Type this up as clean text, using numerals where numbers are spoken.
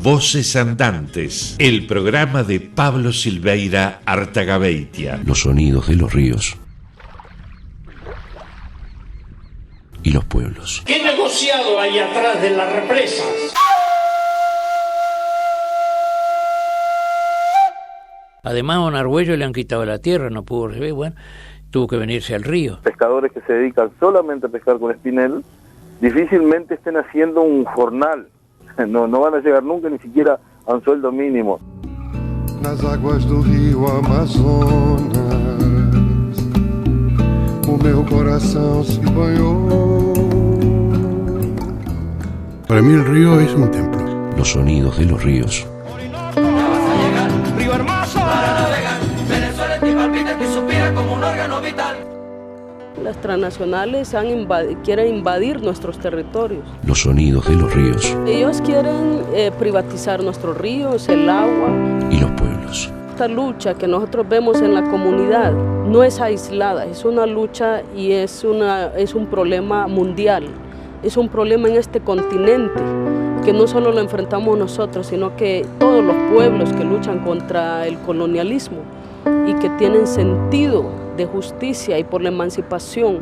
Voces Andantes, el programa de Pablo Silveira Artagabeitia. Los sonidos de los ríos y los pueblos. ¿Qué negociado hay atrás de las represas? Además, a don Argüello le han quitado la tierra, no pudo recibir, bueno, tuvo que venirse al río. Pescadores que se dedican solamente a pescar con espinel, difícilmente estén haciendo un jornal. No van a llegar nunca ni siquiera a un sueldo mínimo. Nas águas do rio Amazonas, o meu coração se banhou. Para mí el río es un templo. Los sonidos de los ríos. Las transnacionales quieren invadir nuestros territorios. Los sonidos de los ríos. Ellos quieren privatizar nuestros ríos, el agua. Y los pueblos. Esta lucha que nosotros vemos en la comunidad no es aislada, es una lucha y es un problema mundial. Es un problema en este continente, que no solo lo enfrentamos nosotros, sino que todos los pueblos que luchan contra el colonialismo y que tienen sentido de justicia y por la emancipación.